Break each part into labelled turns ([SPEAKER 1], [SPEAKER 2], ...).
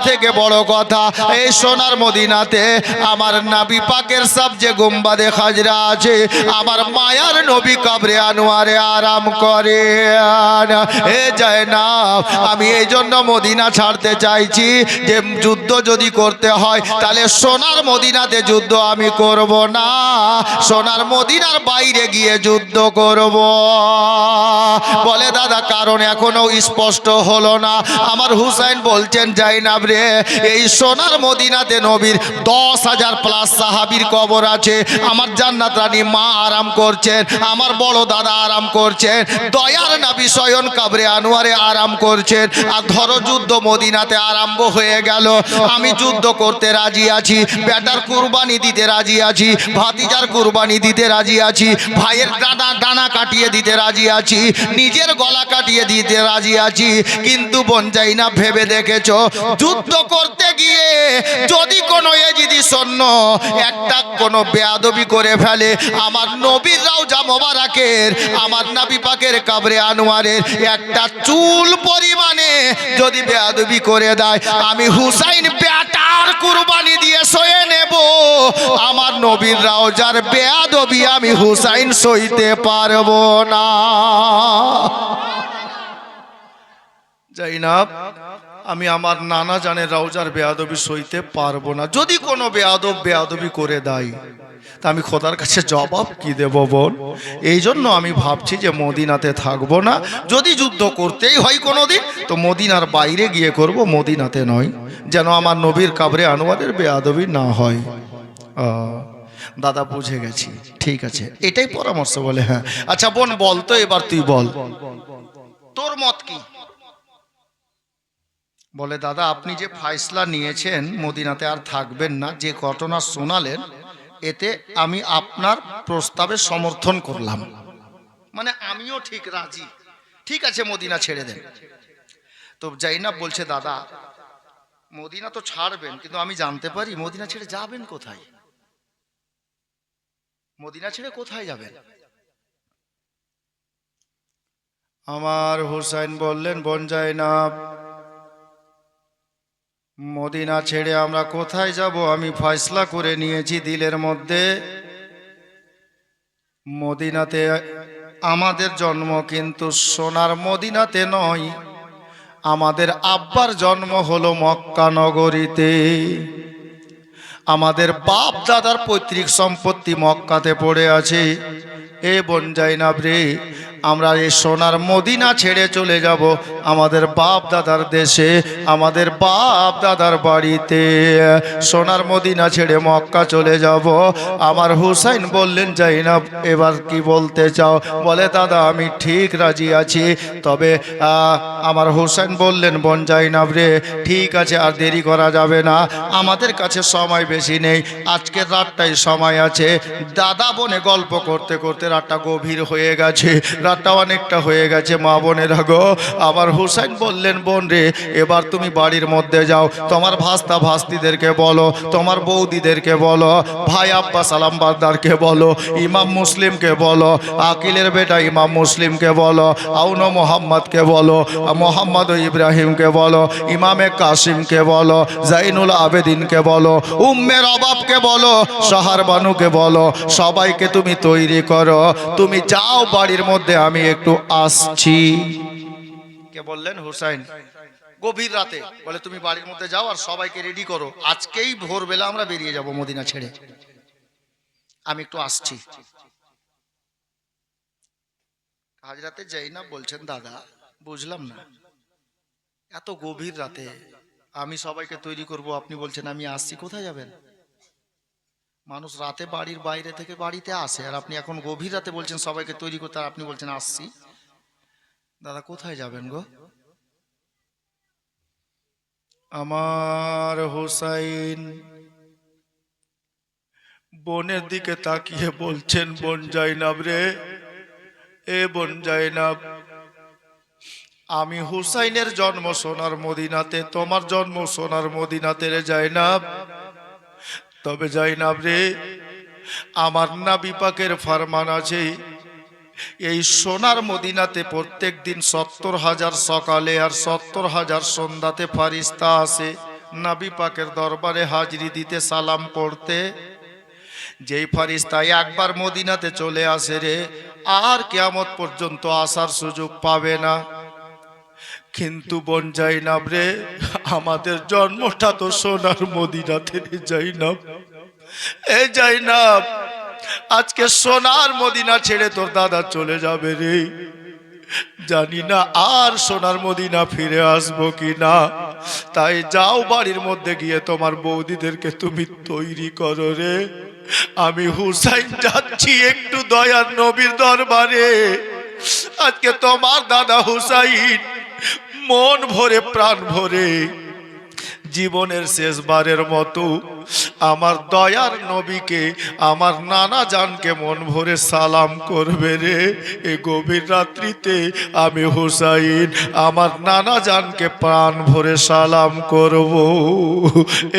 [SPEAKER 1] থেকে বড় কথা, এই সোনার মদিনাতে আমার নবী পাকের সবচেয়ে গুম্বাদে খাজরা আছে। আমার মায়ার নবী কবরে আনোয়ারে আরাম করে। এ জায়নাব, আমি এই জন্য মদিনা ছাড়তে চাইছি যে যুদ্ধ যদি করতে হয় তাহলে সোনার মদিনাতে যুদ্ধ আমি করব না, সোনার মদিনার বাইরে গিয়ে যুদ্ধ করব। বলে দাদা কারণ এখনো স্পষ্ট হলো না। আমার হুসাইন বলছেন জাইনাব রে, এই সোনার মদিনাতে নবীর 10,000 প্লাস সাহাবীর কবর আছে। আমার জান্নাত রানী মা আরাম করছেন, আমার বড় দাদা আরাম করছেন, দয়ার নবী স্বয়ং কবরে আনোয়ারে আরাম করছেন। আর ধরো যুদ্ধ মদিনাতে আরম্ভ হয়ে গেল, আমি যুদ্ধ করতে রাজি আছি, বেটার কুরবানি দিতে রাজি আছি, ভাতিজার কুরবানি দিতে রাজি আছি, ভাইয়ের ডানা কাটিয়ে দিতে রাজি আছি, নিজের গলা কাটিয়ে দিতে রাজি আছি। কিন্তু বোন জাইনাব ভেবে দেখেছো, যুদ্ধ করতে গিয়ে যদি কোনো এজিদি সৈন্য একটা কোনো বেয়াদবি করে ফেলে, আমার নবীর রওজা মোবারকের, আমার নবী পাকের কবরে আনোয়ারের একটা চুল পরিমাণে যদি বেয়াদবি করে দেয়, আমি হুসাইন বেটার কুরবানি দিয়ে সয়ে নেব। আমার নবীর রওজার বেয়াদবি আমি হুসাইন সইতে পারবো না। জাইনাব, আমি আমার নানা জানের রওজার বেয়াদবি সইতে পারবো না। যদি কোনো বেয়াদবি করে দেয় তা আমি খোদার কাছে জবাব কি দেব বোন? এই জন্য আমি ভাবছি যে মদিনাতে থাকবো না। যদি যুদ্ধ করতেই হয় কোনোদিন তো মদিনার বাইরে গিয়ে করব, মদিনাতে নয়, যেন আমার নবীর কবরে আনোয়ারের বেয়াদবি না হয়। দাদা বুঝে গেছি, ঠিক আছে, এটাই পরামর্শ। বলে হ্যাঁ। আচ্ছা বোন বল তো, এবার তুই বল তোর মত কি? বলে দাদা আপনি যে ফয়সলা নিয়েছেন মদিনাতে আর থাকবেন না, যে ঘটনা শোনালেন, এতে আমি আপনার প্রস্তাবে সমর্থন করলাম, মানে আমিও ঠিক রাজি, ঠিক আছে মদিনা ছেড়ে দেন। তো জাইনাব বলছে দাদা মদিনা তো ছাড়বেন, কিন্তু আমি জানতে পারি মদিনা ছেড়ে যাবেন কোথায়? মদিনা ছেড়ে কোথায় যাবেন? আমার হুসাইন বললেন বোন জাইনাব, মদিনা ছেড়ে আমরা কোথায় যাব আমি ফয়সলা করে নিয়েছি দিলের মধ্যে। মদিনাতে আমাদের জন্ম, কিন্তু সোনার মদিনাতে নয়। আমাদের আব্বার জন্ম হলো মক্কা নগরীতে। আমাদের বাপ দাদার পৈতৃক সম্পত্তি মক্কাতে পড়ে আছে। এ বোন জাইনাব রে, আমরা এই সোনার মদিনা ছেড়ে চলে যাব আমাদের বাপ দাদার দেশে, আমাদের বাপ দাদার বাড়িতে। সোনার মদিনা ছেড়ে মক্কা চলে যাব। আমার হুসাইন বললেন জাইনাব এবার কি বলতে চাও? বলে দাদা আমি ঠিক রাজি আছি। তবে আমার হুসাইন বললেন বোন জাইনাব রে, ঠিক আছে আর দেরি করা যাবে না, আমাদের কাছে সময় বেশি নেই, আজকের রাতটাই সময় আছে। দাদা বোনে গল্প করতে করতে রাতটা গভীর হয়ে গেছে, রাতটা অনেকটা হয়ে গেছে মা বোনেরা গো। আমার হুসাইন বললেন বোন রে, এবার তুমি বাড়ির মধ্যে যাও, তোমার ভাস্তা ভাস্তিদেরকে বলো, তোমার বৌদিদেরকে বলো, ভাই আব্বাস আলাম বারদারকে বলো, ইমাম মুসলিমকে বলো, আকিলের বেটা ইমাম মুসলিমকে বলো, আউনো মোহাম্মদকে বলো, মোহাম্মদ ইব্রাহিমকে বলো, ইমামে কাসিমকে বলো, জাইনুল আবেদিনকে বলো, উম্মে রবাবকে বলো, সাহার বানুকে বলো, সবাইকে তুমি তৈরি করো, তুমি যাও বাড়ির মধ্যে, আমি একটু আসছি। কে বললেন? হুসাইন। গভীর রাতে বলে তুমি বাড়ির মধ্যে যাও আর সবাইকে রেডি করো, আজকেই ভোরবেলা আমরা বেরিয়ে যাব মদিনা ছেড়ে, আমি একটু আসছি। হাজরাতে জাইনাব বলছেন দাদা বুঝলাম না, এত গভীর রাতে আমি সবাইকে তৈরি করব, আপনি বলছেন আমি আসছি, কোথায় যাবেন? মানুষ রাতে বাড়ির বাইরে থেকে বাড়িতে আসে, আর আপনি এখন গভীর রাতে বলছেন সবাইকে তৈরি করতে, আর আপনি বলছেন আসছি। দাদা কোথায় যাবেন গো? আমার হুসাইন বোনের দিকে তাকিয়ে বলছেন বোন জাইনাব রে, এ বোন জাইনাব, আমি হুসাইনের জন্ম সোনার মদিনাতে, তোমার জন্ম সোনার মদিনাতে রে জাইনাব। তবে জাইনাব রে, আমার নবী পাকের ফরমান আছে, এই সোনার মদিনাতে প্রত্যেক দিন 70,000 সকালে আর 70,000 সন্ধ্যাতে ফারিস্তা আসে। নবী পাকের দরবারে হাজিরি দিতে, সালাম করতে। যেই ফেরেশতা একবার মদিনাতে চলে আসে রে, আর কিয়ামত পর্যন্ত আসার সুযোগ পাবে না। কিন্তু বোন জাইনাব রে, আমাদের জন্মটা তো সোনার মদিনাতে রে জাইনাব। এ জাইনাব, আজকে সোনার মদিনা ছেড়ে তোর দাদা চলে যাবে রে। জানি না আর সোনার মদিনা ফিরে আসবো কি না। তাই যাও, বাড়ির মধ্যে গিয়ে তোমার বৌদিদেরকে তুমি তৈরি করো রে। আমি হুসাইন যাচ্ছি একটু দয়ার নবীর দরবারে। আজকে তোমার দাদা হুসাইন মন ভরে প্রাণ ভরে জীবনের শেষবারের মতো আমার দয়ার নবীকে, আমার নানা জানকে মন ভরে সালাম করবে রে। এ গভীর রাত্রিতে আমি হুসাইন আমার নানা জানকে প্রাণ ভরে সালাম করব।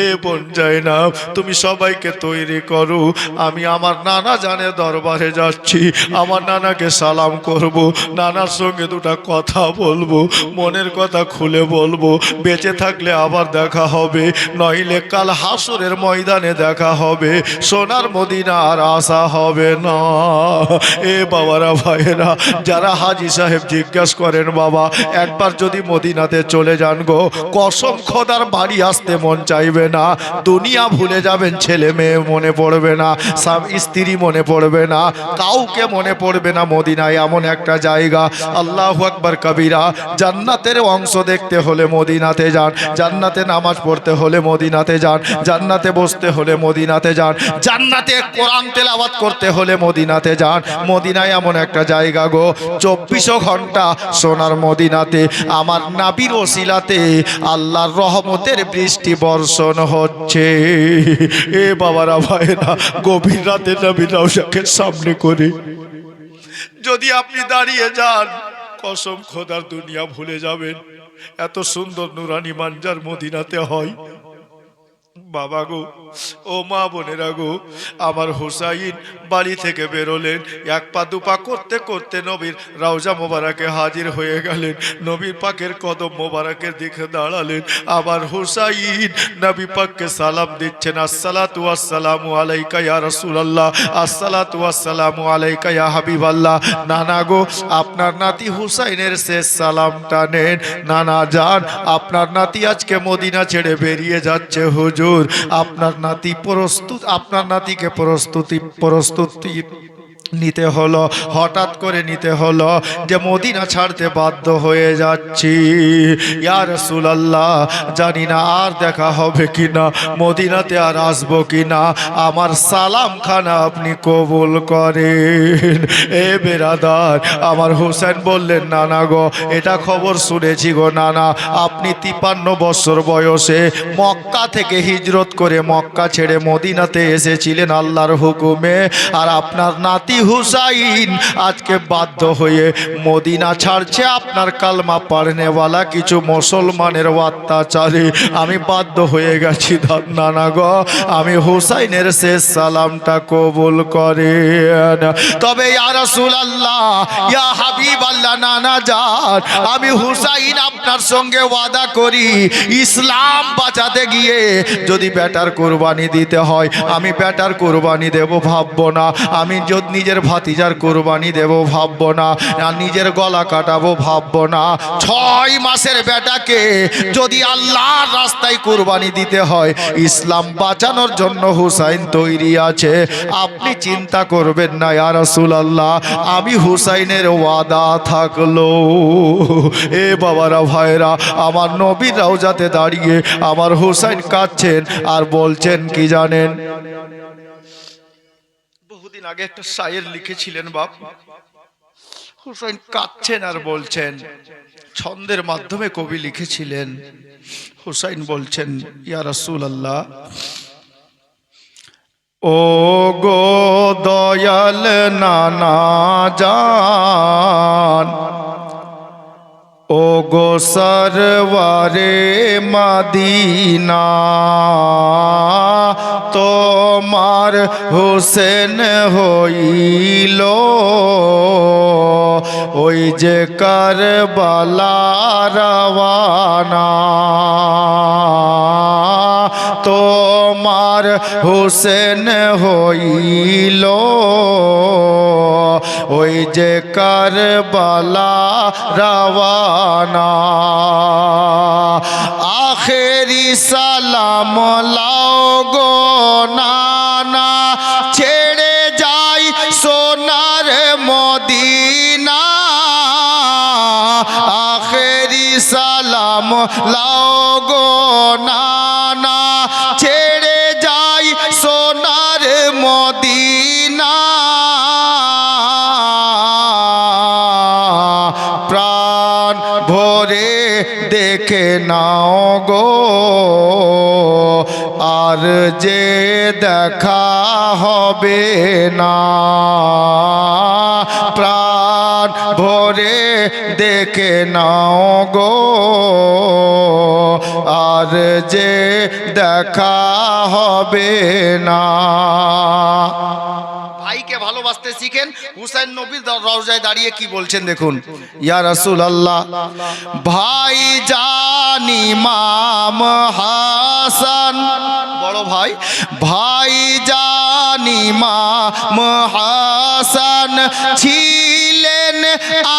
[SPEAKER 1] এ বোন জাইনাব, তুমি সবাইকে তৈরি করো, আমি আমার নানা জানের দরবারে যাচ্ছি। আমার নানাকে সালাম করব, নানার সঙ্গে দুটো কথা বলবো, মনের কথা খুলে বলবো। বেঁচে থাকলে আবার দেখা হবে, নইলে কাল হাসরের ময়দানে দেখা হবে। সোনার মদিনা আর আসা হবে না। এ বাবারা ভাইয়েরা, যারা হাজী সাহেব জিজ্ঞাসা করেন বাবা একবার যদি মদিনাতে চলে যান গো, কসম খোদার বাড়ি আসতে মন চাইবে না। দুনিয়া ভুলে যাবেন, ছেলে মেয়ে মনে পড়বে না, স্বামী স্ত্রী মনে পড়বে না, কাউকে মনে পড়বে না। মদিনায় এমন একটা জায়গা, আল্লাহু আকবার কবিরা। জান্নাতের অংশ দেখতে হলে মদিনাতে যান, জান্নাতে নামাজ পড়তে হলে মদিনাতে যান, জান্নাতে বসতে হলে মদিনাতে যান, জান্নাতে কোরআন তেলাওয়াত করতে হলে মদিনাতে যান। মদিনায় এমন একটা জায়গা গো, 24 ঘন্টা সোনার মদিনাতে আমার নবীর ওসিলাতে আল্লাহর রহমতের বৃষ্টি বর্ষণ হচ্ছে। এ বাবারা ভাইরা, গভীর রাতে নবীর রওজাকে সামনে করে যদি আপনি দাঁড়িয়ে যান, কসম খোদার দুনিয়া ভুলে যাবেন। এত সুন্দর নুরানি মানজার মদিনাতে হয়। বাবা গো, ও মা বোনেরা গো, আমার হুসাইন বাড়ি থেকে বেরোলেন, এক পা দুপা করতে করতে নবীর রওজা মোবারকে হাজির হয়ে গেলেন। নবী পাকের কদম মোবারকের দিকে দাঁড়ালেন। আবার হুসাইন নবী পাককে সালাম দিচ্ছেন, আসসালাতু ওয়াসসালামু আলাইকা ইয়া রাসূলুল্লাহ, আসসালাতু ওয়াসসালামু আলাইকা ইয়া হাবিবাল্লাহ। নানা গো, আপনার নাতি হুসাইনের শেষ সালামটা নেন। নানা যান, আপনার নাতি আজকে মদিনা ছেড়ে বেরিয়ে যাচ্ছে হুজুর। আপনার নাতি প্রস্তুত, আপনার নাতিকে প্রস্তুতি নিতে হলো, হঠাৎ করে নিতে হলো যে মদিনা ছাড়তে বাধ্য হয়ে যাচ্ছি। ইয়া রাসূলুল্লাহ, জানি না আর দেখা হবে কিনা, মদিনাতে আর আসবো কিনা, আমার সালাম খানা আপনি কবুল করেন। এ বেরাদার, আমার হোসেন বললেন নানা গো, এটা খবর শুনেছি গো নানা, আপনি 53 বছর বয়সে মক্কা থেকে হিজরত করে মক্কা ছেড়ে মদিনাতে এসেছিলেন আল্লাহর হুকুমে, আর আপনার নাতি হুসাইন আজকে বাধ্য হয়ে মদিনা ছাড়ছে আপনার কালমা পড়নেওয়ালা কিছু মুসলমানের অত্যাচারে। আমি বাধ্য হয়ে গেছি নানা গো, আমি হুসাইনের শেষ সালামটা কবুল করেন। তবে ইয়া রাসূলুল্লাহ, ইয়া হাবিবাল্লাহ, নানা যান, আমি হুসাইন আপনার সঙ্গে ওয়াদা করি, ইসলাম বাঁচাতে গিয়ে যদি বেটার কুরবানি দিতে হয় আমি বেটার কুরবানি দেব ভাববো না, আমি যদি নিজের ভাতিজার কুরবানি দেব ভাববো না, আর নিজের গলা কাটাবো ভাববো না। 6 মাসের বেটাকে যদি আল্লাহর রাস্তায় কুরবানি দিতে হয়, ইসলাম বাঁচানোর জন্য হুসাইন তৈরি আছে। আপনি চিন্তা করবেন না ইয়া রাসূলুল্লাহ, আমি হুসাইনের ওয়াদা থাকলো। এ বাবারা ভাইরা, আমার নবীর রওজাতে দাঁড়িয়ে আমার হুসাইন কাঁদছেন আর বলছেন কি জানেন? বহুদিন আগে একটা শায়ের লিখেছিলেন বাপ, হুসাইন কাঁদছেন আর বলছেন, ছন্দের মাধ্যমে কবি লিখেছিলেন। হুসাইন বলছেন, ইয়া রাসূলুল্লাহ, ও গো দয়াল নানা জান, ও গো সরওয়ারে মদিনা, তোমার হোসেন হইল ওই যে কারবালা রওয়ানা। আমার হুসেন হইল ওই যে কারবালা রওয়ানা। আখেরি সালাম লাও গো নানা, ছেড়ে যাই সোনার মদিনা। আখেরি সালাম লাও গো নানা, ছেড়ে যাই সোনার মদিনা। প্রাণ ভরে দেখে নাও গো, আর যে দেখা হবে না। প্রাণ ভরে দেখে নাও গো, আর যে দেখা হবে না। ভাইকে ভালোবাসতে শিখেন। হুসাইন নবীর রওজায় দাঁড়িয়ে কি বলছেন দেখুন। ইয়া রাসূলুল্লাহ, ভাই জান ইমাম হাসান, বড় ভাই, ভাই জান ইমাম হাসান ছিলেন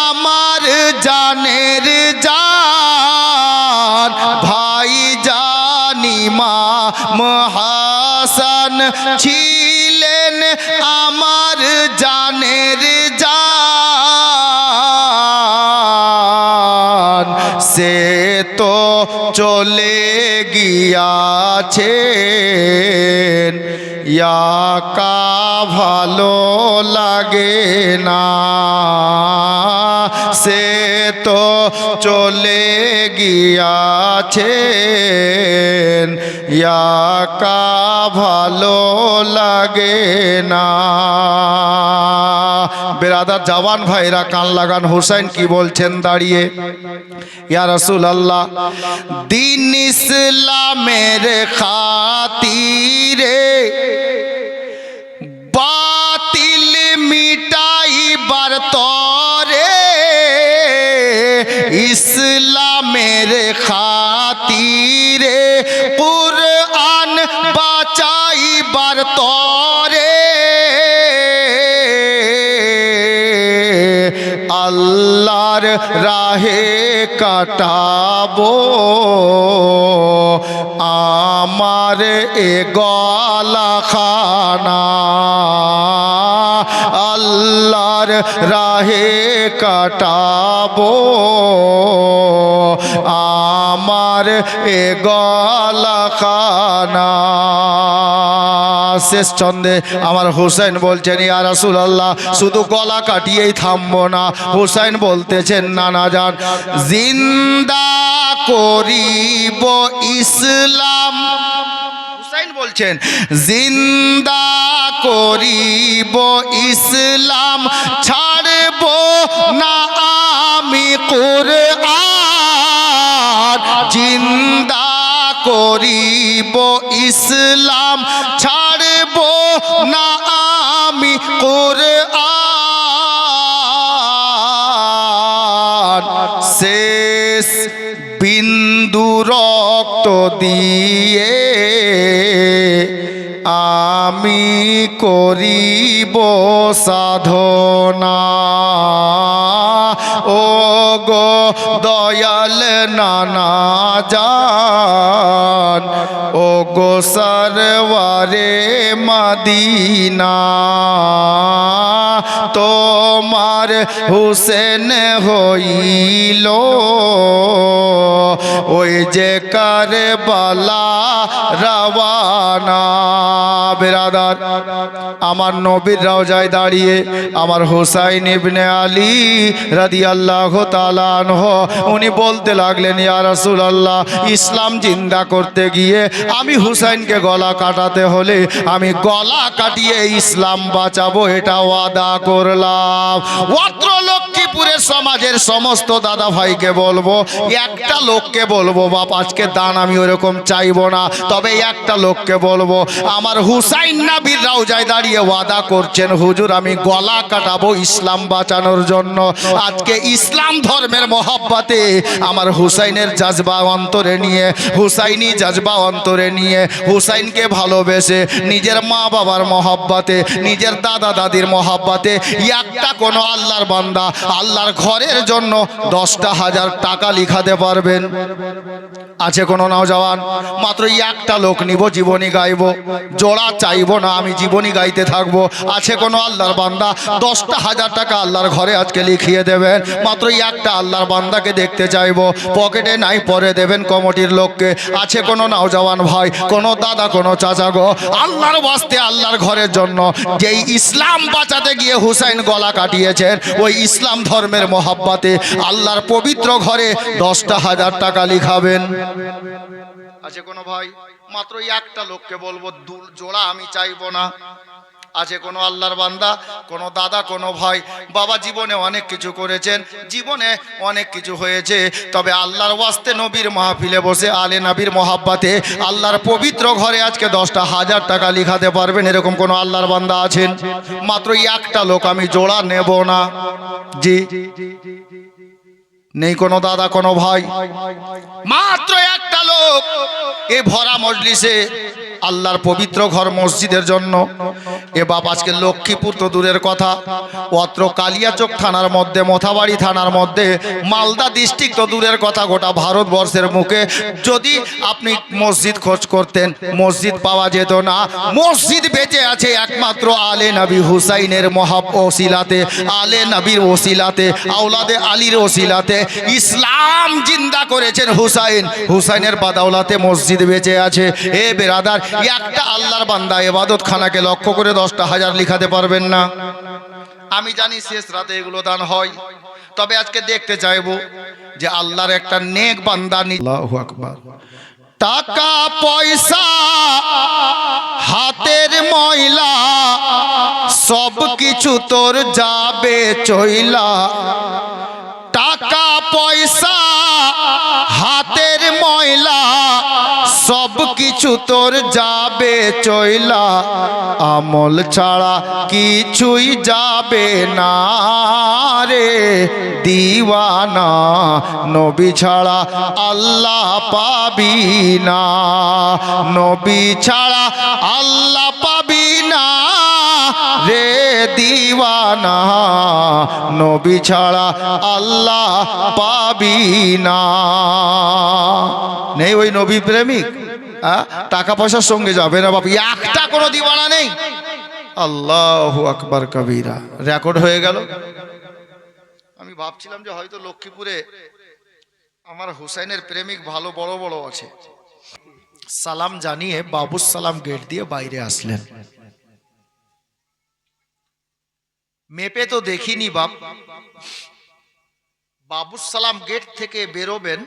[SPEAKER 1] আমার জানের জান। ভাই জান ইমাম হাসান ছিলেন আমার জানের জান। সে তো চলে গিয়াছেন, ইয়াকা ভালো লাগে না। সে তো চলে গিয়াছেন, ইয়াকা ভালো লাগে না। বেরাদার জওয়ান ভাইরা কান লাগান, হুসাইন কি বলছেন দাঁড়িয়ে। ইয়া রাসূলুল্লাহ, দিন ইসলামের খাতিরে বাতিল মিটাইবার তরে, ইসলামের খাতিরে কুরআন বাঁচাইবার তরে, আল্লাহর রাহে কাটাবো আমার এ গলাখানা। আল্লাহর রাহে কাটাবো আমার এ গলাখানা। শেষ ছন্দে আমার হুসাইন বলছেন, ইয়া রাসূলুল্লাহ, শুধু গলা কাটিয়েই থামবো না। হুসাইন বলতেছেন, নানা জান, জিন্দা করিব ইসলাম। হুসাইন বলছেন, জিন্দা করিব ইসলাম, ছাড়ব না আমি কুরআন। জিন্দা করিব ইসলাম, ছাড়ব না আমি কুরআন। শেষ বিন্দু রক্ত দিয়ে আমি করিব সাধনা। ও গো দয়াল নানা জান, ও গো সরওয়ারে মদিনা, তোমার হুসেন হইল ওই যে কারবালা রওয়ানা। বেরাদার, আমার নবীর রওজায় দাঁড়িয়ে আমার হুসাইন ইবনে আলী রাদিয়াল্লাহু তাআলা আনহু উনি বলতে লাগলেন, ইয়া রাসূলুল্লাহ, ইসলাম জিন্দা করতে গিয়ে আমি হুসাইনকে গলা কাটাতে হলে আমি গলা কাটিয়ে ইসলাম বাঁচাবো, এটা ওয়াদা করলাম। অত্র লক্ষ্মীপুরের সমাজের সমস্ত দাদা ভাইকে বলবো, একটা লোককে বলবো, বাপ আজকে দান আমি ওরকম চাইবো না, তবে একটা লোককে বলবো, আমার হুসাইন নবীর রওজায় দাঁড়িয়ে ওয়াদা করছেন, হুজুর আমি গলা কাটাবো ইসলাম বাঁচানোর জন্য। আজকে ইসলাম ধর্মের মহব্বতে আমার হুসাইনের জাজবা অন্তরে নিয়ে, হুসাইনি জাজবা অন্তরে নিয়ে, হুসাইনকে ভালোবেসে, নিজের মা বাবার মহব্বতে, নিজের দাদা দাদির মহব্বতে একটা কোনো আল্লাহর বান্দা আল্লাহর ঘরের জন্য 10,000 টাকা লিখাতে পারবেন? আছে কোনো নওজওয়ান? মাত্র একটা লোক নিব, জীবনী গাইব, জোড়া চাইবো না, আমি জীবনী গাইতে থাকবো। আছে কোনো আল্লাহর বান্দা 10,000 টাকা আল্লাহর ঘরে আজকে লিখিয়ে দেবেন? মাত্র একটা আল্লাহর বান্দাকে দেখতে চাইবো, পকেটে নাই পরে দেবেন কমিটির লোককে। আছে কোনো নওজওয়ান ভাই, কোনো দাদা, কোনো চাচা গো, আল্লাহর ওয়াস্তে আল্লাহর ঘরের জন্য যেই ইসলাম বাঁচাতে গিয়ে হুসাইন গলা কাটিয়েছেন, ওই ইসলাম ধর্মের মহব্বতে আল্লাহর পবিত্র ঘরে 10,000 টাকা লিখাবেন? আছে কোনো ভাই? মাত্র একটা লোককে বলবো, জোড়া আমি চাইবো না। আছে কোনো আল্লাহর বান্দা, কোনো দাদা, কোনো ভাই, বাবা জীবনে অনেক কিছু করেছেন, জীবনে অনেক কিছু হয়েছে, তবে আল্লাহর ওয়াস্তে নবীর মাহফিলে বসে আলে নবীর মহাব্বতে আল্লাহর পবিত্র ঘরে আজকে 10,000 টাকা লিখাতে পারবেন? এরকম কোনো আল্লাহর বান্দা আছেন? মাত্র একটা লোক, আমি জোড়া নেব না। জি নেই কোনো দাদা, কোনো ভাই? মাত্র একটা লোক এ ভরা মজলিসে আল্লাহর পবিত্র ঘর মসজিদের জন্য। এ বাপ, আজকে লক্ষ্মীপুর তো দূরের কথা, অত্র কালিয়াচক থানার মধ্যে, মোথাবাড়ি থানার মধ্যে, মালদা ডিস্ট্রিক্ট তো দূরের কথা, গোটা ভারতবর্ষের মুখে যদি আপনি মসজিদ খোঁজ করতেন, মসজিদ পাওয়া যেত না। মসজিদ বেঁচে আছে একমাত্র আলে নবী হুসাইনের ওসিলাতে, আলে নবীর ওসিলাতে, আওলাদে আলীর ওসিলাতে। ইসলাম জিন্দা করেছেন হুসাইন, হুসাইনের বাদাওলাতে মসজিদ বেঁচে আছে। এ বেরাদার, একটা আল্লাহর বান্দা ইবাদত খানাকে লক্ষ্য করে 10,000 লিখাতে পারবেন না? আমি জানি শেষ রাতে এগুলো দান হয়, তবে আজকে দেখতে চাইবো যে আল্লাহর একটা নেক বান্দা। আল্লাহু আকবার। টাকা পয়সা হাতের ময়লা, সব কিছু তোর যাবে চইলা। টাকা পয়সা হাতের ময়লা, সব কিছু তোর যাবে চইলা। আমল ছাড়া কিছুই যাবে না রে দিওয়ানা, নবী ছাড়া আল্লাহ পাবি না, নবী ছাড়া আল্লাহ পাবি না রে দিওয়ানা, নবী ছাড়া আল্লাহ পাবি না। নেই ওই নবী প্রেমিক? টাকা পয়সার সঙ্গে যাবে না বাপ, একটা কোনো দিওয়ানা নেই। আল্লাহু আকবার কবীরা। রেকর্ড হয়ে গেল। আমি ভাবছিলাম যে হয়তো লক্ষ্মীপুরে আমার হুসাইনের প্রেমিক ভালো বড় বড় আছে। সালাম জানিয়ে বাবুস সালাম গেট দিয়ে বাইরে আসলেন। মেপে তো দেখিনি বাপ, বাবুস সালাম গেট থেকে বেরোবেন,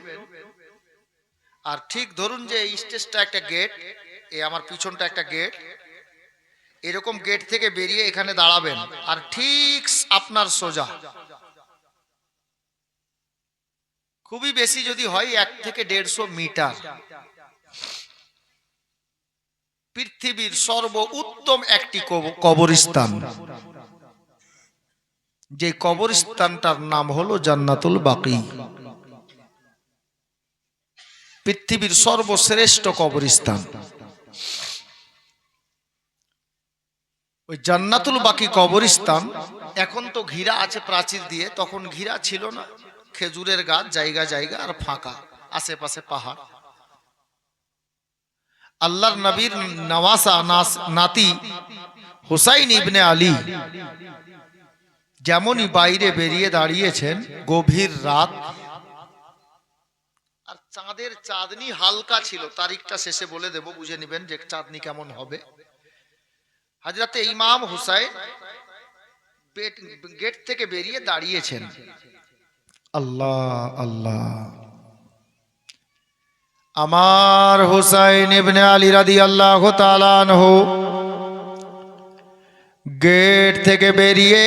[SPEAKER 1] আর ঠিক ধরুন যে এই স্টেজটা একটা গেট, এই আমার পিছনটা একটা গেট, এরকম গেট থেকে বেরিয়ে এখানে দাঁড়াবেন, আর ঠিক আপনার সোজা, খুবই বেশি যদি হয় 1 থেকে 150 মিটার, পৃথিবীর সর্ব উত্তম একটি কবরস্থান, যে কবরস্থানটার নাম হলো জান্নাতুল বাকি। পৃথিবীর সর্বশ্রেষ্ঠ কবরস্থান ওই জান্নাতুল বাকি কবরস্থান। এখন তো ঘিরা আছে প্রাচীর দিয়ে, তখন ঘিরা ছিল না, খেজুরের গাছ জায়গা জায়গা আর ফাঁকা, আশেপাশে পাহাড়। আল্লাহর নবীর নওয়াসা নাতি হুসাইন ইবনে আলী যেমনই বাইরে বেরিয়ে দাঁড়িয়েছেন, গভীর রাত, আর চাঁদের চাঁদনি হালকা ছিল। তারিখটা শেষে বলে দেব, বুঝে নেবেন যে চাঁদনি কেমন হবে। হযরতে ইমাম হুসাইন গেট থেকে বেরিয়ে দাঁড়িয়েছেন। আল্লাহ আল্লাহ। আমার হুসাইন ইবনে আলী রাদিয়াল্লাহু তাআলা আনহু গেট থেকে বেরিয়ে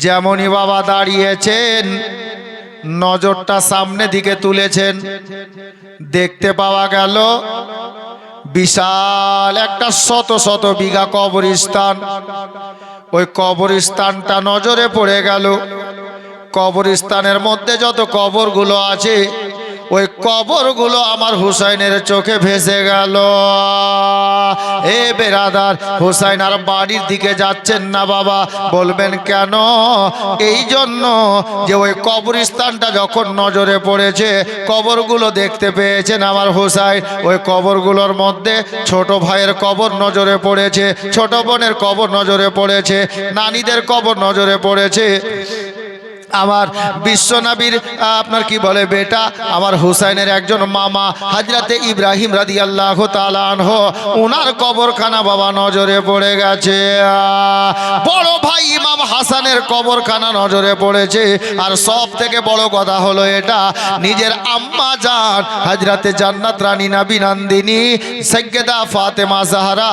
[SPEAKER 1] যেমনই বাবা দাঁড়িয়েছেন, নজরটা সামনে দিকে তুলেছেন, দেখতে পাওয়া গেল বিশাল একটা শত শত বিঘা কবরস্থান। ওই কবরস্থানটা নজরে পড়ে গেল। কবরস্থানের মধ্যে যত কবরগুলো আছে ওই কবরগুলো আমার হুসাইনের চোখে ভেসে গেল। এ বেরাদার, হুসাইন আর বাড়ির দিকে যাচ্ছেন না বাবা। বলবেন কেন? এই জন্য যে ওই কবরস্থানটা যখন নজরে পড়েছে, কবরগুলো দেখতে পেয়েছেন আমার হুসাইন, ওই কবরগুলোর মধ্যে ছোট ভাইয়ের কবর নজরে পড়েছে, ছোট বোনের কবর নজরে পড়েছে, নানীদের কবর নজরে পড়েছে। আমার বিশ্বনবীর আপনার কি বলে বেটা আমার হুসাইনের একজন মামা হযরতে ইব্রাহিম রাদিয়াল্লাহু তাআলা আনহু, ওনার কবরখানা বাবা নজরে পড়ে গেছে। বড় ভাই ইমাম হাসানের কবরখানা নজরে পড়েছে। আর সব থেকে বড় কথা হলো এটা, নিজের আম্মা জান হযরতে জান্নাত রানী নবী নন্দিনী সাইয়্যেদা ফাতেমা জাহরা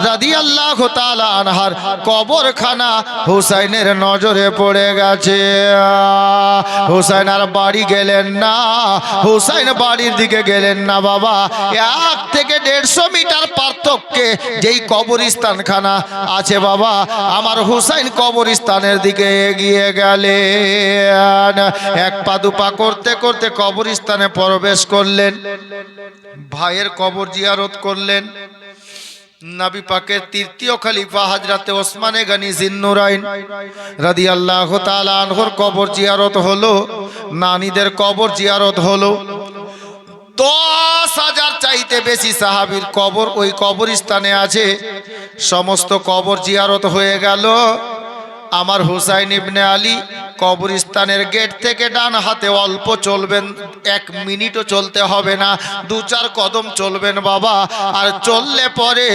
[SPEAKER 1] রাদিয়াল্লাহু তাআলা আনহার কবরখানা হুসাইনের নজরে পড়ে গেছে। হুসাইন আর বাড়ি গেলেন না, হুসাইন বাড়ির দিকে গেলেন না বাবা। 1 থেকে 150 মিটার পার্থক্যে যেই কবরস্থানখানা আছে বাবা, আমার হুসাইন কবরস্থানের দিকে এগিয়ে গেলেন। এক পা দুপা করতে করতে কবরস্থানে প্রবেশ করলেন, ভাইয়ের কবর জিয়ারত করলেন। নবী পাকের তৃতীয় খলিফা হযরতে ওসমানে গনি জিন্নুরাইন রাদিয়াল্লাহু তাআলা আনহুর কবর জিয়ারত হলো, নানীদের কবর জিয়ারত হলো। 10,000 চাইতে বেশি সাহাবীর কবর ওই কবরস্থানে আছে। সমস্ত কবর জিয়ারত হয়ে গেল। আমার হুসাইন ইবনে আলী কবরস্থানের গেট থেকে ডান হাতে অল্প চলবেন, 1 মিনিটও চলতে হবে না, 2-4 কদম চলবেন বাবা। আর চললে পরে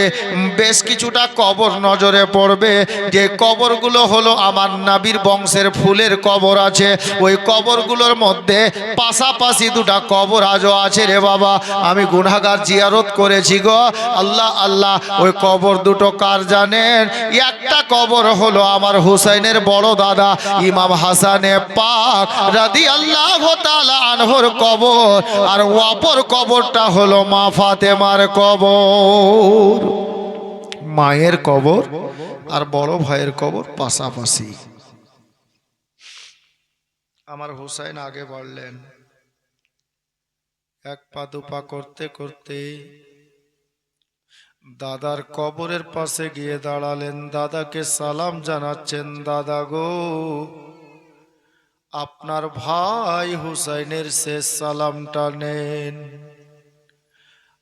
[SPEAKER 1] বেশ কিছুটা কবর নজরে পড়বে। যে কবরগুলো হলো আমার নবীর বংশের ফুলের কবর আছে, ওই কবরগুলোর মধ্যে পাশাপাশি 2টা কবর আজও আছে রে বাবা। আমি গুনাহগার জিয়ারত করেছি গো আল্লাহ আল্লাহ। ওই কবর 2টো কার জানেন? একটা কবর হলো আমার হুসাইনের বড় দাদা ইমাম হাসানে পাক রাদিয়াল্লাহু তাআলা আনহুর কবর, আর অপর কবরটা হলো মা ফাতেমার কবর। মায়ের কবর আর বড় ভাইয়ের কবর পাশাপাশি। আমার হুসাইন আগে বাড়লেন, 1 পা 2 পা করতে করতে দাদার কবরের পাশে গিয়ে দাঁড়ালেন। দাদাকে সালাম জানাচ্ছেন, দাদা গো, আপনার ভাই হুসাইনের শেষ সালামটা নেন।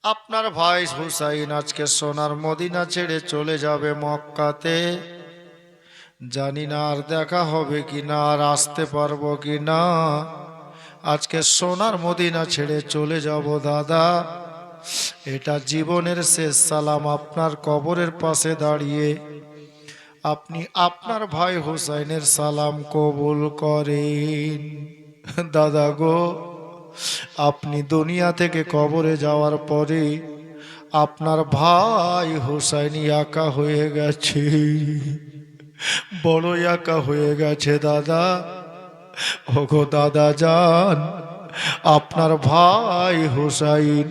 [SPEAKER 1] আপনার ভাই হুসাইন আজকে সোনার মদিনা ছেড়ে চলে যাবে মক্কাতে। জানি না আর দেখা হবে কিনা, আর আসতে পারবো কিনা। আজকে সোনার মদিনা ছেড়ে চলে যাব দাদা। এটা জীবনের শেষ সালাম। আপনার কবরের পাশে দাঁড়িয়ে আপনি আপনার ভাই হুসাইনের সালাম কবুল করেন। দাদা গো, আপনি দুনিয়া থেকে কবরে যাওয়ার পরে আপনার ভাই হুসাইন একা হয়ে গেছে, বড় একা হয়ে গেছে দাদা। ওগো দাদা যান, আপনার ভাই হুসাইন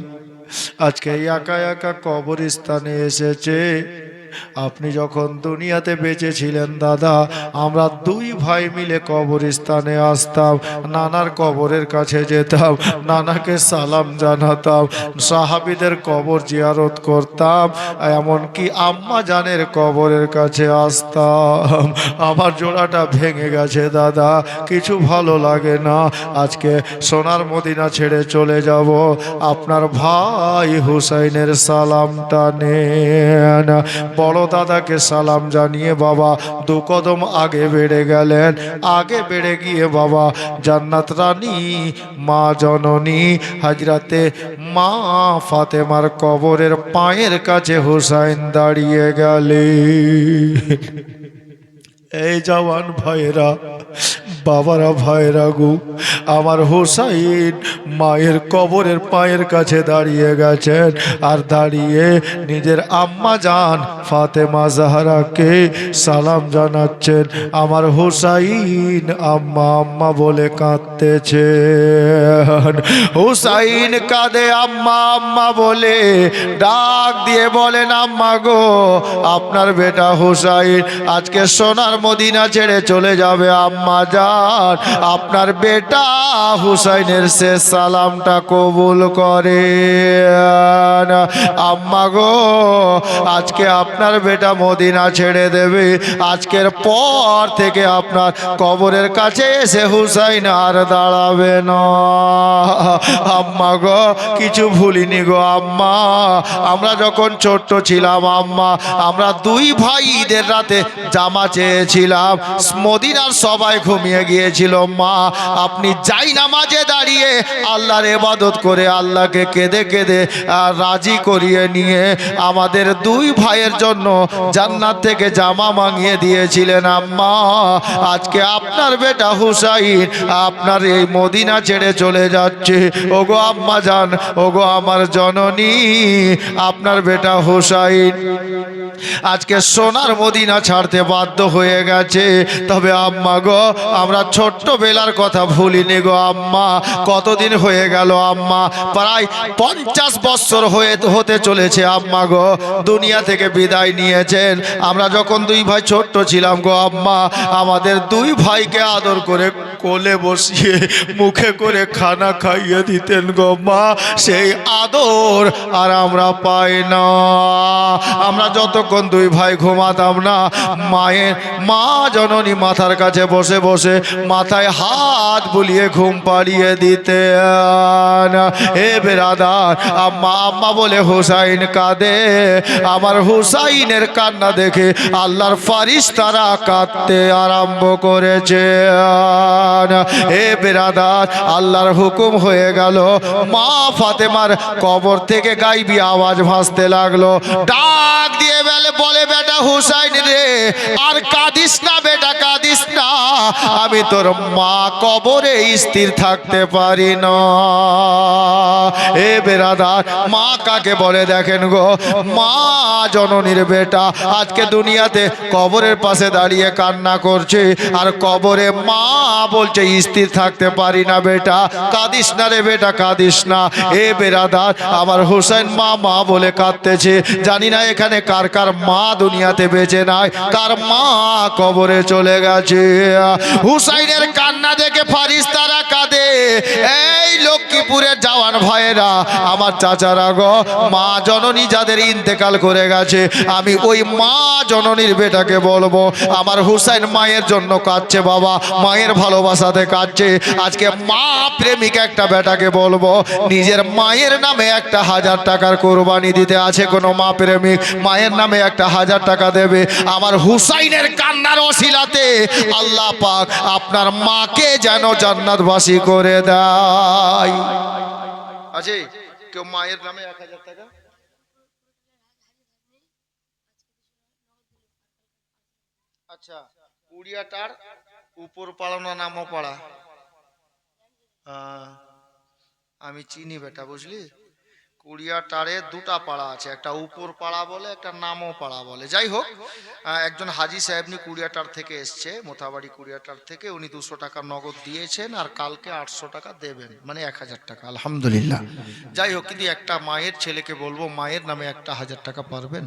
[SPEAKER 1] আজকে একা একা কবরস্থানে এসেছে। আপনি যখন দুনিয়াতে বেঁচে ছিলেন দাদা, আমরা 2 ভাই মিলে কবরস্থানে আসতাম, নানার কবরের কাছে যেতাম, নানাকে সালাম জানাতাম, সাহাবীদের কবর জিয়ারত করতাম, এমনকি আম্মা জানের কবরের কাছে আসতাম। আমার জোড়াটা ভেঙে গেছে দাদা, কিছু ভালো লাগে না। আজকে সোনার মদিনা ছেড়ে চলে যাব, আপনার ভাই হুসাইনের সালামটা নেন। বড় দাদাকে সালাম জানিয়ে বাবা 2 কদম আগে বেড়ে গেলেন। আগে বেড়ে গিয়ে বাবা জান্নাত রানী মা জননী হযরতে মা ফাতেমার কবরের পায়ের কাছে হুসাইন দাঁড়িয়ে গেলেন। এই জওয়ান ভাইরা, বাবারা, ভাইরা গো, আমার হুসাইন মায়ের কবরের পায়ের কাছে দাঁড়িয়ে গেছেন। আর দাঁড়িয়ে নিজের আম্মা জান ফাতেমা জাহরাকে সালাম জানাচ্ছেন। আমার হুসাইন আম্মা আম্মা বলে কাঁদতেছেন। হুসাইন কাঁদে আম্মা আম্মা বলে, ডাক দিয়ে বলেন, আম্মা গো, আপনার বেটা হুসাইন আজকে সোনার মদিনা ছেড়ে চলে যাবে। আম্মা যা যান আপনার বেটা হুসাইনের শেষ সালামটা কবুল করেন। আম্মা গো, আজকে আপনার বেটা মদিনা ছেড়ে দেবে, আজকের পর থেকে আপনার কবরের কাছে এসে হুসাইন আর দাঁড়াবে না। আম্মা গো, কিছু ভুলিনি গো আম্মা। আমরা যখন ছোট্ট ছিলাম আম্মা, আমরা দুই ভাই ঈদের রাতে জামা চেয়েছিলাম, মদিনার সবাই ঘুমিয়ে গিয়েছিল। মা, আপনি যাই নামাজে দাঁড়িয়ে আল্লাহর ইবাদত করে আল্লাহকে কেঁদে কেঁদে রাজি করিয়ে নিয়ে আমাদের দুই ভাইয়ের জন্য জান্নাত থেকে জামা মাঙিয়ে দিয়েছিলেন আম্মা। আজকে আপনার বেটা হুসাইন আপনার এই মদিনা ছেড়ে চলে যাচ্ছে। ওগো আম্মা জান, ওগো আমার জননী, আপনার বেটা হুসাইন আজকে সোনার মদিনা ছাড়তে বাধ্য হয়ে গেছে। তবে আম্মা গো, আমরা ছোট্টবেলার কথা ভুলিনি গো আম্মা। কতদিন হয়ে গেল আম্মা, প্রায় 50 বছর হতে চলেছে আম্মা গো, দুনিয়া থেকে বিদায় নিয়েছেন। আমরা যখন দুই ভাই ছোট্ট ছিলাম গো আম্মা, আমাদের দুই ভাইকে আদর করে কোলে বসিয়ে মুখে করে খানা খাইয়ে দিতেন গো মা। সেই আদর আর আমরা পাই না। আমরা যতক্ষণ দুই ভাই ঘুমাতাম না, মা জননী মাথার কাছে বসে বসে মাথায় হাত বুলিয়ে ঘুম পাড়িয়ে দিতেন। হে বেরাদার, আম্মা আম্মা বলে হুসাইন কাঁদে। আমার হুসাইনের কান্না দেখে আল্লাহর ফারিস্তারা কাঁদতে আরম্ভ করেছে। হে বেরাদার, আল্লাহর হুকুম হয়ে গেল, মা ফাতেমার কবর থেকে গাইবি আওয়াজ ভাসতে লাগলো। ডাক দিয়ে বলে, বেটা হুসাইন রে, আর কাঁদিস না বেটা, কাঁদিস না। আমি তোর মা কবরে স্থির থাকতে পারি না। হে বেরাদার, মা কাকে বলে দেখেন গো, মা জননীর বেটা আজকে দুনিয়াতে কবরের পাশে দাঁড়িয়ে কান্না করছে, আর কবরে মা বলছে স্থির থাকতে পারি না বেটা, কাঁদিস না রে বেটা, কাঁদিস না। হে বেরাদার, আমার হুসাইন মা মা বলে কাঁদতেছে। জানি না এখানে কার কার মা দুনিয়াতে বেঁচে নাই, কার মা কবরে চলে গেছে। হুসাইনের কান্না দেখে ফারিস্তারা কাঁদে। এই লক্ষ্মীপুরের জওয়ান ভাইয়েরা, আমার চাচারা গো, মা জননী যাদের ইন্তেকাল করে গেছে, আমি ওই মা জননীর বেটাকে বলবো, আমার হুসাইন মায়ের জন্য কাঁদছে বাবা, মায়ের ভালোবাসাতে কাঁদছে। আজকে মা প্রেমিক একটা বেটাকে বলবো, নিজের মায়ের নামে 1000 টাকার কোরবানি দিতে। আছে কোনো মা প্রেমিক? মায়ের নামে 1000 টাকা দেবে। আমার হুসাইনের কান্নার ওসিলাতে আল্লাহ পাক আপনার মাকে যেন জান্নাতবাসী করে দেয়। আছে কেউ মায়ের নামে 1000 টাকা? আচ্ছা, উড়িয়াটার উপর পাড়া না নামও পাড়া? আমি চিনি বেটা, বুঝলি? কুড়িয়াটারে দুটা পাড়া আছে, একটা উপর পাড়া বলে, একটা নামও পাড়া বলে। যাই হোক, একজন হাজি সাহেবনি কুড়িয়াটার থেকে এসছে, মোথাবাড়ি কুড়িয়াটার থেকে। উনি 200 টাকা নগদ দিয়েছেন, আর কালকে 800 টাকা দেবেন, মানে 1000 টাকা। আলহামদুলিল্লাহ। যাই হোক, কিন্তু একটা মায়ের ছেলেকে বলবো, মায়ের নামে 1000 টাকা পারবেন?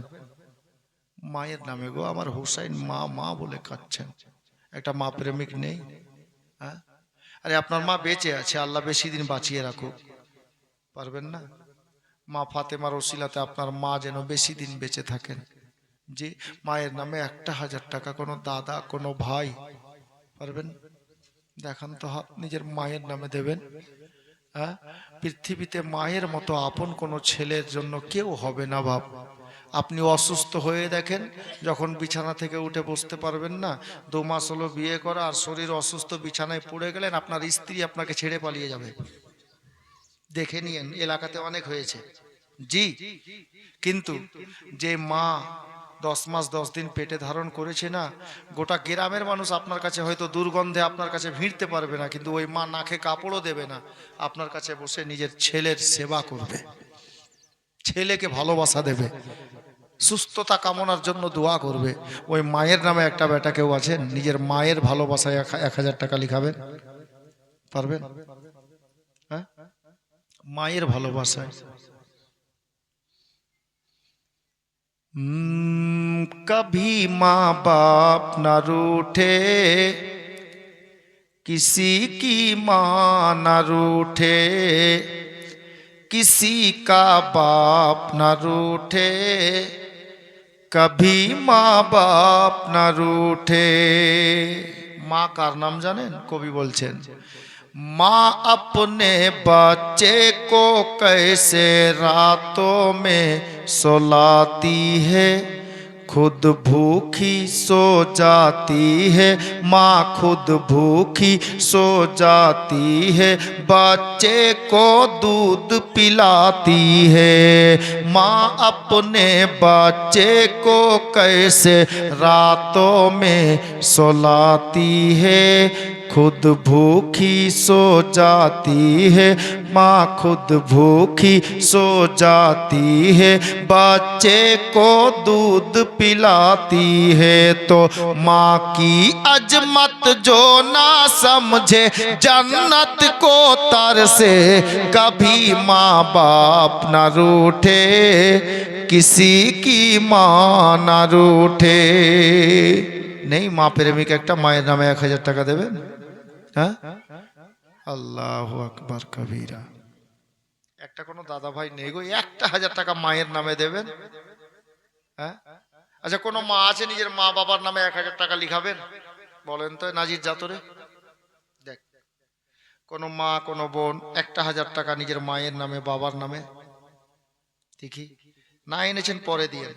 [SPEAKER 1] মায়ের নামে গো, আমার হুসাইন মা মা বলে কাঁদছেন। একটা মা প্রেমিক নেই? হ্যাঁ, আরে আপনার মা বেঁচে আছে, আল্লাহ বেশি দিন বাঁচিয়ে রাখুক। পারবেন না? মা ফাতেমার ওসিলাতে আপনার মা যেন বেশি দিন বেঁচে থাকেন। যে মায়ের নামে 1000 টাকা, কোনো দাদা কোনো ভাই পারবেন? দেখান তো হাত, নিজের মায়ের নামে দেবেন। হ্যাঁ, পৃথিবীতে মায়ের মতো আপন কোনো ছেলের জন্য কেউ হবে না বাপ। আপনি অসুস্থ হয়ে দেখেন, যখন বিছানা থেকে উঠে বসতে পারবেন না, 2 মাস হলো বিয়ে করা, আর শরীর অসুস্থ, বিছানায় পড়ে গেলেন, আপনার স্ত্রী আপনাকে ছেড়ে পালিয়ে যাবে। দেখে নিয়েন, এলাকাতে অনেক হয়েছে জি। কিন্তু যে মা 10 মাস 10 দিন পেটে ধারণ করেছে না, গোটা গ্রামের মানুষ আপনার কাছে হয়তো দুর্গন্ধে আপনার কাছে ভিড়তে পারবে না, কিন্তু ওই মা নাকে কাপড়ও দেবে না, আপনার কাছে বসে নিজের ছেলের সেবা করবে, ছেলেকে ভালোবাসা দেবে, সুস্থতা কামনার জন্য দোয়া করবে। ওই মায়ের নামে একটা বেটা কেউ আছেন, নিজের মায়ের ভালোবাসায় 1000 টাকা লিখাবেন? পারবেন? হ্যাঁ, মায়ের ভালোবাসায়। कभी माँ बाप न रूठे, किसी की माँ न रूठे, किसी का बाप न रूठे, कभी माँ बाप न रूठे। माँ कार नाम जानेन? कवि बोलছেন, माँ अपने बच्चे को कैसे रातों में सुलाती है, खुद भूखी सो जाती है, माँ खुद भूखी सो जाती है, बच्चे को दूध पिलाती है। माँ अपने बच्चे को कैसे रातों में सुलाती है, खुद भूखी सो जाती है, माँ खुद भूखी सो जाती है, बच्चे को दूध पिलाती है। तो माँ की अजमत जो ना समझे, जन्नत को तरसे, कभी माँ बाप ना रूठे, किसी की माँ ना रूठे। नहीं माँ प्रेमिक একটা মায়ের নামে 1000 টাকা দেবেন? হ্যাঁ, আল্লাহু আকবার কবীরা। একটা কোনো দাদা ভাই নেই গো 1000 টাকা মায়ের নামে দেবেন? হ্যাঁ, আচ্ছা কোনো মা আছে নিজের মা বাবার নামে 1000 টাকা লিখাবেন? বলেন তো নাজির জাতরে। দেখ কোনো মা কোনো বোন 1000 টাকা নিজের মায়ের নামে বাবার নামে দেখি। না এনেছেন পরে দিয়ে।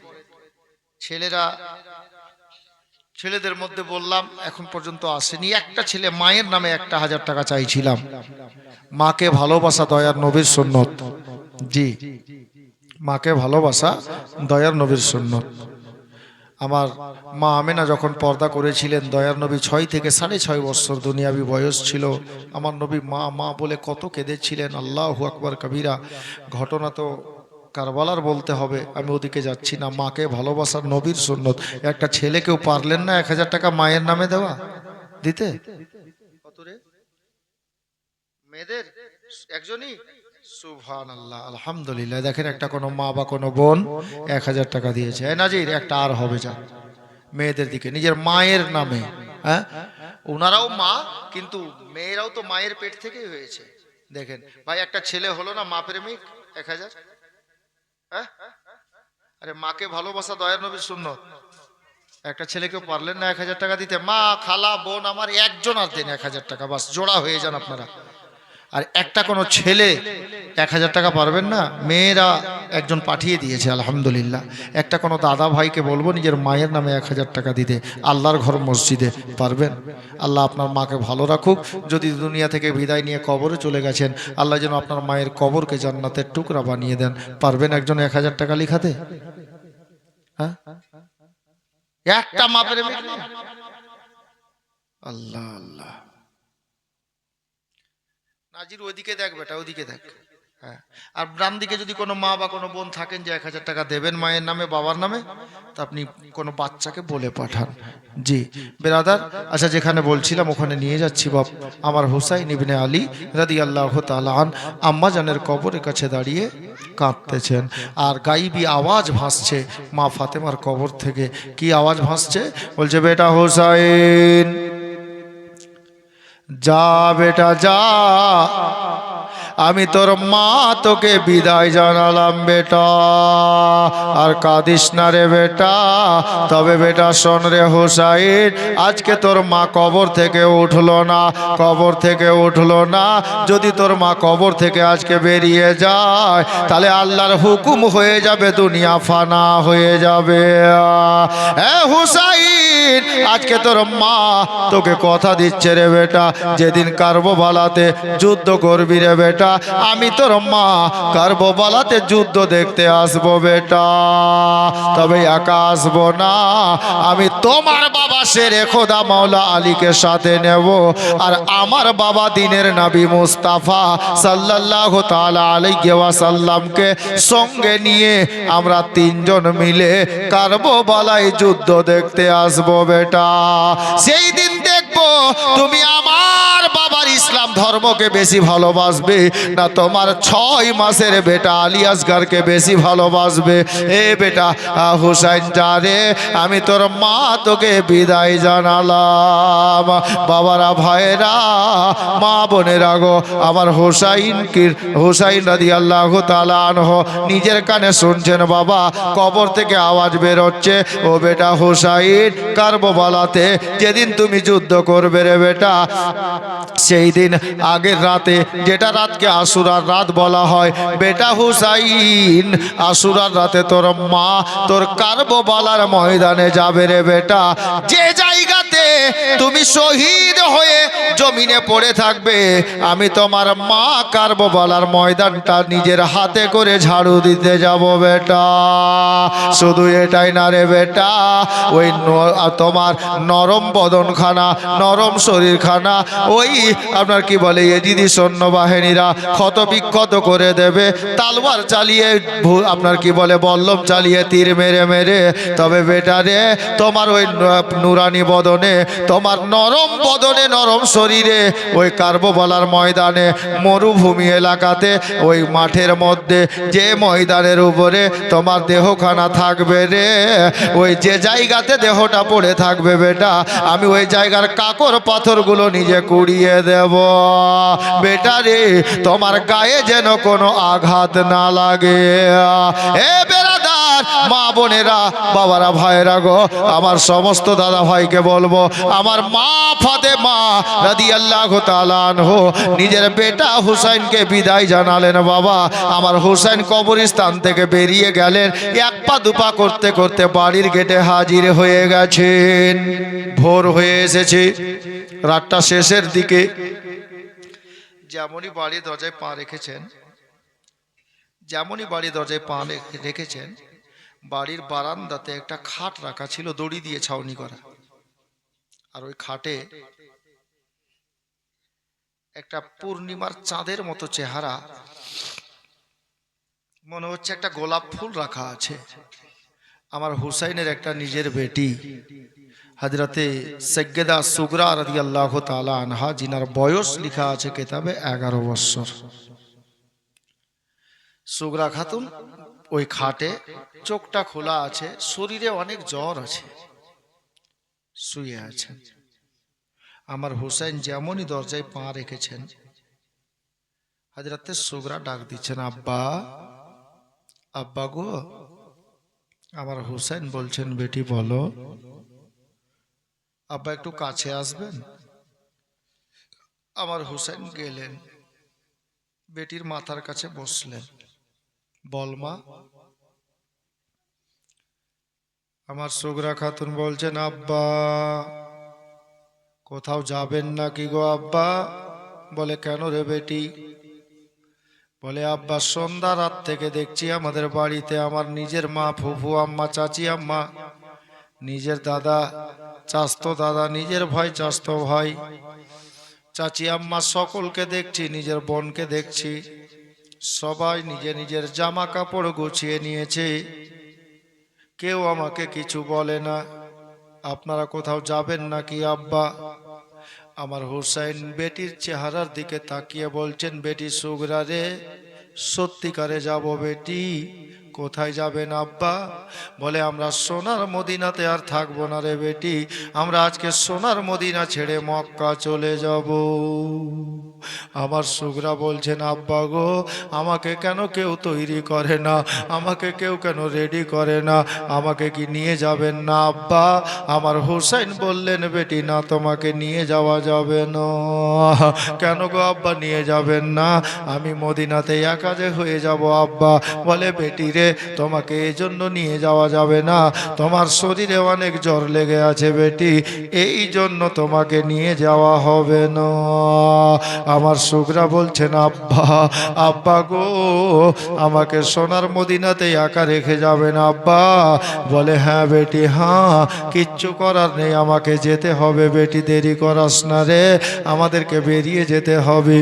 [SPEAKER 1] ছেলেরা, ছেলেদের মধ্যে বললাম এখন পর্যন্ত আসেনি। একটা ছেলে মায়ের নামে 1000 টাকা চাইছিলাম। মাকে ভালোবাসা দয়ার নবীর সুন্নত। জি, মাকে ভালোবাসা দয়ার নবীর সুন্নত। আমার মা আমেনা যখন পর্দা করেছিলেন, দয়ার নবী 6 থেকে 6.5 বছর দুনিয়াবি বয়স ছিল। আমার নবী মা মা বলে কত কেঁদেছিলেন। আল্লাহু আকবার কবীরা। ঘটনা তো কারবালার বলতে হবে, আমি ওদিকে যাচ্ছি না। মাকে ভালোবাসার নবীর সুন্নত। একটা ছেলেকেও পারলেন না 1000 টাকা মায়ের নামে দেওয়া দিতে? কত রে মেয়েদের? একজনই? সুবহানাল্লাহ, আলহামদুলিল্লাহ। দেখেন একটা কোনো মা বা কোনো বোন 1000 টাকা দিয়েছে। নাজির একটা আর হবে যা মেয়েদের দিকে নিজের মায়ের নামে। হ্যাঁ, ওনারাও মা, কিন্তু মেয়েরাও তো মায়ের পেট থেকেই হয়েছে। দেখেন ভাই একটা ছেলে হলো না মা প্রেমিক 1000। হ্যাঁ, আরে মাকে ভালোবাসা দয়ার নবীর সুন্নত। একটা ছেলেকেও পারলেন না 1000 টাকা দিতে? মা খালা বোন আমার একজন আর দেন 1000 টাকা, বাস জোড়া হয়ে যান আপনারা। আর একটা কোনো ছেলে 1000 টাকা পারবেন না? মেয়েরা একজন পাঠিয়ে দিয়েছে আলহামদুলিল্লাহ। একটা কোনো দাদা ভাইকে বলবো নিজের মায়ের নামে 1000 টাকা দিতে, আল্লাহর ঘর মসজিদে। পারবেন? আল্লাহ আপনার মাকে ভালো রাখুক। যদি দুনিয়া থেকে বিদায় নিয়ে কবরে চলে গেছেন, আল্লাহ যেন আপনার মায়ের কবরকে জান্নাতের টুকরা বানিয়ে দেন। পারবেন একজন 1000 টাকা লিখাতে? হ্যাঁ, একটা মা প্রেমিক। আল্লাহ আল্লাহ। নাজির ওইদিকে দেখ বেটা, ওইদিকে দেখ। হ্যাঁ, আর ডান দিকে যদি কোনো মা বা কোনো বোন থাকেন যে 1000 টাকা দেবেন মায়ের নামে বাবার নামে, তা আপনি কোনো বাচ্চাকে বলে পাঠান। জি বেরাদার, আচ্ছা যেখানে বলছিলাম ওখানে নিয়ে যাচ্ছি। বাপ আমার হুসাইন ইবনে আলী রাদিয়াল্লাহু তাআলা আন আম্মা জানের কবরের কাছে দাঁড়িয়ে কাঁদতেছেন, আর গাইবি আওয়াজ ভাসছে মা ফাতেমার কবর থেকে। কি আওয়াজ ভাসছে? বলছে বেটা হুসাইন যা বেটা যা, আমি তোর মা তোকে বিদায় জানালাম বেটা, আর কাঁদিস না রে বেটা। তবে বেটা শোন রে হুসাইন, আজকে তোর মা কবর থেকে উঠলো না, কবর থেকে উঠলো না। যদি তোর মা কবর থেকে আজকে বেরিয়ে যায়, তাহলে আল্লাহর হুকুম হয়ে যাবে, দুনিয়া ফানা হয়ে যাবে। হুসাইন আজকে তোর মা তোকে কথা দিচ্ছে রে বেটা, যেদিন কারবালাতে যুদ্ধ করবি রে বেটা, আমি তোর মা কারবালাতে যুদ্ধ দেখতে আসবো বেটা। তবে একা আসবো না, আমি তোমার বাবা শেরে খোদা মাওলা আলীকে সাথে নেব, আর আমার বাবা দিনের নবী মুস্তাফা সাল্লাল্লাহু তাআলা আলাইহি ওয়াসাল্লামকে সঙ্গে নিয়ে আমরা তিনজন মিলে কারবালায় যুদ্ধ দেখতে আসবো বেটা। সেই দিন দেখবো তুমি আমার বাবার ইসলাম ইসলাম ধর্মকে বেশি ভালোবাসবে, না তোমার 6 মাসের বেটা আলী আসগারকে বেশি ভালোবাসবে? এ বেটা হুসাইন যারে, আমি তোর মা তোকে বিদায় জানালাম। বাবারা, ভাইরা, মা বোনেরা গো, আমার হুসাইন রাদিয়াল্লাহু তাআলা আনহু নিজের কানে শুনছেন বাবা, কবর থেকে আওয়াজ বের হচ্ছে, ও বেটা হুসাইন, কারবালাতে যেদিন তুমি যুদ্ধ করবে রে বেটা, সেই দিন আগের রাতে, যেটা রাতকে আশুরার রাত বলা হয়, বেটা হুসাইন, আশুরার রাতে তোর মা তোর কারবালার ময়দানে যাবে রে বেটা। যে জায়গাতে তুমি শহীদ হয়ে জমিনে পড়ে থাকবে, আমি তোমার মা কারবালার ময়দানটা নিজের হাতে করে ঝাড়ু দিতে যাব বেটা। শুধু এটাই না রে বেটা, ওই তোমার নরম বদনখানা, নরম শরীরখানা, ওই আপনার কি বলে এজিদি সৈন্যবাহিনীরা ক্ষত বিক্ষত করে দেবে, তালওয়ার চালিয়ে, আপনার কি বলে বল্লম চালিয়ে, তীর মেরে মেরে। তবে বেটা রে, তোমার ওই নুরানি বদনে, তোমার নরম বদনে, নরম শরীরে, ওই কারবালার ময়দানে, মরুভূমি এলাকাতে, ওই মাঠের মধ্যে যে ময়দানের উপরে তোমার দেহখানা থাকবে রে, ওই যে জায়গাতে দেহটা পড়ে থাকবে বেটা, আমি ওই জায়গার কাকর পাথরগুলো নিজে কুড়িয়ে দেব বেটা রে, তোমার গায়ে যেন কোনো আঘাত না লাগে। এ বেরাদার, মা বোনেরা, বাবারা, ভাইরা গো, আমার সমস্ত দাদা ভাইকে বলবো, আমার মা ফাতেমা রাদিয়াল্লাহু তাআলা আনহু নিজের বেটা হুসাইনকে বিদায় জানালেন বাবা। আমার হুসাইন কবরস্থান থেকে বেরিয়ে গেলেন, এক পা দুপা করতে করতে বাড়ির গেটে হাজির হয়ে গেছেন। ভোর হয়ে এসেছে, রাতটা শেষের দিকে। যেমনই বাড়ির দরজায় পা রেখেছেন, বাড়ির বারান্দাতে একটা খাট রাখা ছিল, দড়ি দিয়ে ছাউনি করা। আর ওই খাটে একটা পূর্ণিমার চাঁদের মতো চেহারা, মনে হচ্ছে একটা গোলাপ ফুল রাখা আছে। আমার হুসাইনের একটা নিজের বেটি, হযরতে সৈয়দা সুগরা রাদিয়াল্লাহু তাআলা আনহা, জিনার বয়স লেখা আছে কিতাবে 11 বছর। সুগরা খাতুন ওই খাটে, চোখটা খোলা আছে, শরীরে অনেক জ্বর আছে, শুয়ে আছেন। আমার হুসাইন যেমনই দরজায় পা রেখেছেন, হযরতে সুগরা ডাক দিচ্ছেন, আব্বা, আব্বা গো। আমার হুসাইন বলছেন, বেটি বলো। আব্বা একটু কাছে আসবেন? আমার হুসাইন গেলেন, বেটির মাথার কাছে বসলেন। বল মা। আমার সুগরা খাতুন বলছেন, আব্বা কোথাও যাবেন নাকি গো আব্বা? বলে, কেন রে বেটি? বলে, আব্বা সন্ধ্যা রাত থেকে দেখছি আমাদের বাড়িতে আমার নিজের মা, ফুফু আম্মা, চাচি আম্মা, নিজের দাদা, চাস্তো দাদা, নিজের ভাই, চাস্তো ভাই, চাচি আম্মা, সকলকে দেখছি, নিজের বোনকে দেখছি, সবাই নিজের নিজের জামা কাপড় গুছিয়ে নিয়েছে, কেউ আমাকে কিছু বলে না। আপনারা কোথাও যাবেন নাকি আব্বা? আমার হুসাইন বেটির চেহারার দিকে তাকিয়ে বলছেন, বেটি সুগরা রে, সত্যিকারে যাব বেটি। কোথায় যাবেন আব্বা? বলে, আমরা সোনার মদিনাতে আর থাকবো না রে বেটি, আমরা আজকে সোনার মদিনা ছেড়ে মক্কা চলে যাব। আমার সুগরা বলছেন, আব্বা গো, আমাকে কেন কেউ তৈরি করে না, আমাকে কেউ কেন রেডি করে না, আমাকে কি নিয়ে যাবেন না আব্বা? আমার হুসাইন বললেন, বেটি না, তোমাকে নিয়ে যাওয়া যাবে না। কেন গো আব্বা নিয়ে যাবেন না? আমি মদিনাতে একাজে হয়ে যাব আব্বা। বলে, বেটি রে, তোমাকে এই জন্য নিয়ে যাওয়া যাবে না, তোমার শরীরে অনেক জ্বর লেগে আছে বেটি, এই জন্য তোমাকে নিয়ে যাওয়া হবে না। আমার সুগরা বলছেন, আব্বা, আব্বা গো, আমাকে সোনার মদিনাতে একা রেখে যাবেন আব্বা? বলে, হ্যাঁ বেটি, হ্যাঁ, কিচ্ছু করার নেই, আমাকে যেতে হবে বেটি, দেরি করাস না রে, আমাদেরকে বেরিয়ে যেতে হবে।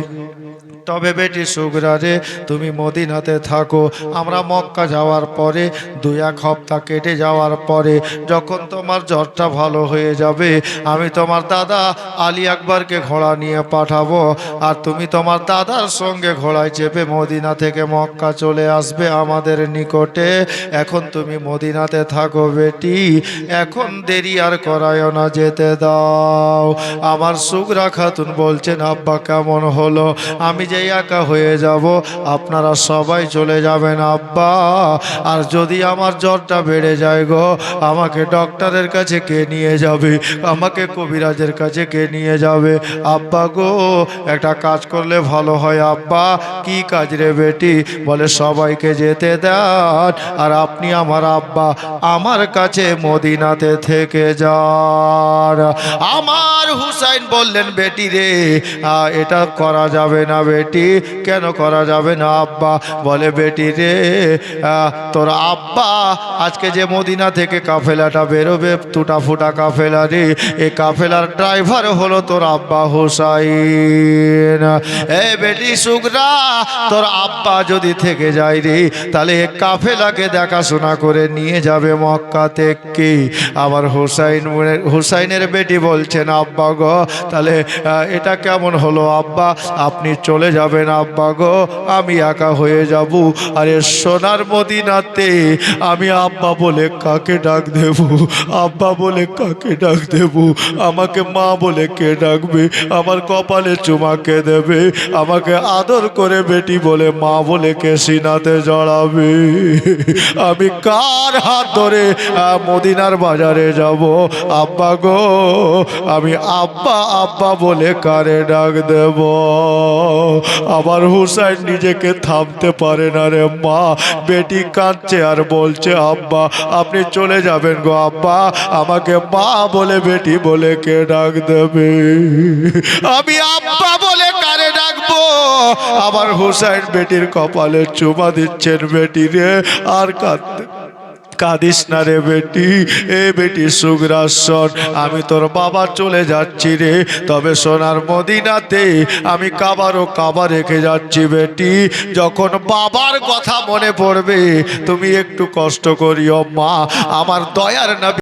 [SPEAKER 1] তবে বেটি সুগরা রে, তুমি মদিনাতে থাকো। আমরা মক্কা যাওয়ার পরে 2-1 সপ্তাহ কেটে যাওয়ার পরে যখন তোমার জ্বরটা ভালো হয়ে যাবে, আমি তোমার দাদা আলী আকবরকে ঘোড়া নিয়ে পাঠাবো, আর তুমি তোমার দাদার সঙ্গে ঘোড়ায় চেপে মদিনা থেকে মক্কা চলে আসবে আমাদের নিকটে। এখন তুমি মদিনাতে থাকো বেটি, এখন দেরি আর করায় না, যেতে দাও। আমার সুগরা খাতুন বলছেন, আব্বা কেমন হলো? আমি যে একা হয়ে যাব, আপনারা সবাই চলে যাবেন আব্বা। আর যদি আমার জ্বরটা বেড়ে যায় গো, আমাকে ডক্টরের কাছে কে নিয়ে যাবে? আমাকে কবিরাজের কাছে কে নিয়ে যাবে? আব্বা গো, একটা কাজ করলে ভালো হয় আব্বা। কি কাজ রে বেটি? বলে সবাইকে যেতে দেন, আর আপনি আমার আব্বা আমার কাছে মদিনাতে থেকে যান। আমার হুসাইন বললেন, বেটি রে, এটা করা যাবে না বেটি। কেন করা যাবে না আব্বা? বলে বেটি রে, তোর আব্বা আজকে যে মদিনা থেকে কাফেলাটা বেরোবে, টুটা ফুটা কাফেলা রে, এই কাফেলার ড্রাইভার হলো তোর আব্বা হুসাইন। এ বেটি সুগরা, তোর আব্বা যদি থেকে যায় রে, তাহলে এই কাফেলাকে দেখাশোনা করে নিয়ে যাবে মক্কা থেকে। আমার হুসাইনের বেটি বলছেন, আব্বা গো, তাহলে এটা কেমন হলো আব্বা? আপনি চলে যাবেন আব্বা গো, আমি একা হয়ে যাব। আরে সোনার মদিনাতে আমি আব্বা বলে কাকে ডাক দেব? আব্বা বলে কাকে ডাক দেব? আমাকে মা বলে কে ডাকবে? আমার কপালে চুমা কে দেবে? আমাকে আদর করে বেটি বলে মা বলে কে সিনাতে জড়াবে? আমি কার হাত ধরে মদিনার বাজারে যাব? আব্বা গো, আমি আব্বা আব্বা বলে কারে ডাক দেব? আবার হুসাইন নিজেকে থামতে পারে না রে মা। বেটি কাঁদছে আর বলছে, আব্বা আপনি চলে যাবেন গো আব্বা, আমাকে মা বলে বেটি বলে কে ডাক দেবে? আমি আব্বা বলে কারে ডাকবো? আবার হুসাইন বেটির কপালে চুমা দিচ্ছেন, বেটি রে আর কাঁদিস না রে বেটি। এ বেটি সুগরা শোন, আমি তোর বাবা চলে যাচ্ছি রে, তবে সোনার মদিনাতে আমি কাবা রেখে যাচ্ছি বেটি। যখন বাবার কথা মনে পড়বে, তুমি একটু কষ্ট করিও মা। আমার দয়ার নবী